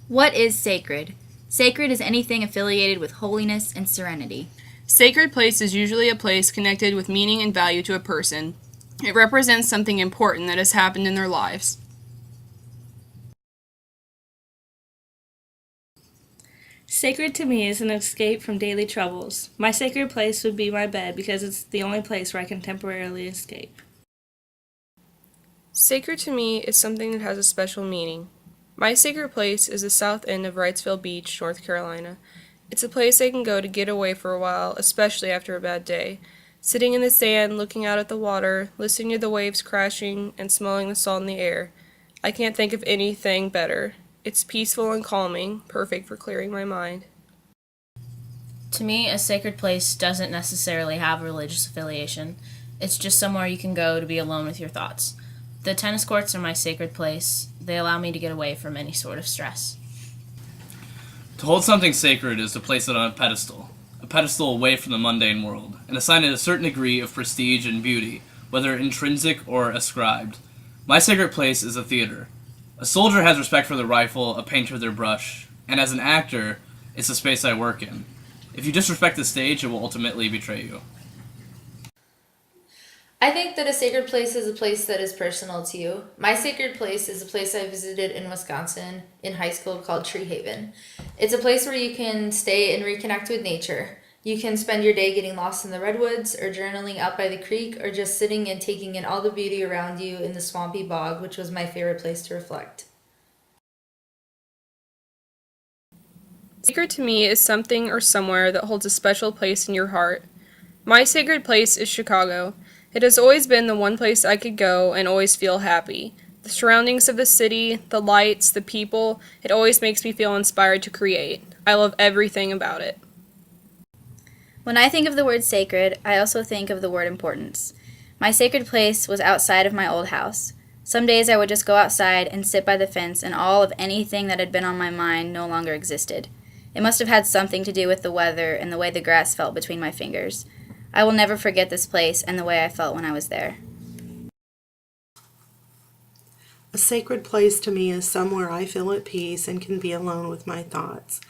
What is sacred? Sacred is anything affiliated with holiness and serenity. Sacred place is usually a place connected with meaning and value to a person. It represents something important that has happened in their lives. Sacred to me is an escape from daily troubles. My sacred place would be my bed because it's the only place where I can temporarily escape. Sacred to me is something that has a special meaning. My sacred place is the south end of Wrightsville Beach, North Carolina. It's a place I can go to get away for a while, especially after a bad day. Sitting in the sand, looking out at the water, listening to the waves crashing, and smelling the salt in the air. I can't think of anything better. It's peaceful and calming, perfect for clearing my mind. To me, a sacred place doesn't necessarily have a religious affiliation. It's just somewhere you can go to be alone with your thoughts. The tennis courts are my sacred place. They allow me to get away from any sort of stress. To hold something sacred is to place it on a pedestal away from the mundane world, and assign it a certain degree of prestige and beauty, whether intrinsic or ascribed. My sacred place is a theater. A soldier has respect for their rifle, a painter their brush, and as an actor, it's the space I work in. If you disrespect the stage, it will ultimately betray you. I think that a sacred place is a place that is personal to you. My sacred place is a place I visited in Wisconsin in high school called Tree Haven. It's a place where you can stay and reconnect with nature. You can spend your day getting lost in the redwoods or journaling out by the creek or just sitting and taking in all the beauty around you in the swampy bog, which was my favorite place to reflect. Sacred to me is something or somewhere that holds a special place in your heart. My sacred place is Chicago. It has always been the one place I could go and always feel happy. The surroundings of the city, the lights, the people, it always makes me feel inspired to create. I love everything about it. When I think of the word sacred, I also think of the word importance. My sacred place was outside of my old house. Some days I would just go outside and sit by the fence, and all of anything that had been on my mind no longer existed. It must have had something to do with the weather and the way the grass felt between my fingers. I will never forget this place and the way I felt when I was there. A sacred place to me is somewhere I feel at peace and can be alone with my thoughts.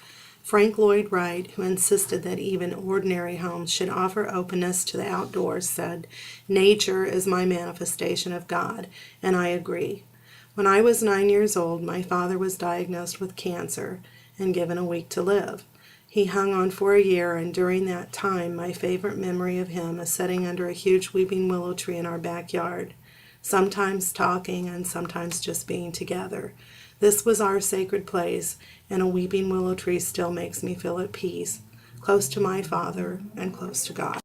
Frank Lloyd Wright, who insisted that even ordinary homes should offer openness to the outdoors, said, "Nature is my manifestation of God," and I agree. When I was 9 years old, my father was diagnosed with cancer and given a week to live. He hung on for a year, and during that time, my favorite memory of him is sitting under a huge weeping willow tree in our backyard, sometimes talking and sometimes just being together. This was our sacred place, and a weeping willow tree still makes me feel at peace, close to my Father and close to God.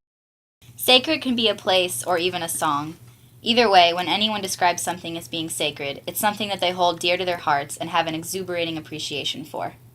Sacred can be a place or even a song. Either way, when anyone describes something as being sacred, it's something that they hold dear to their hearts and have an exuberating appreciation for.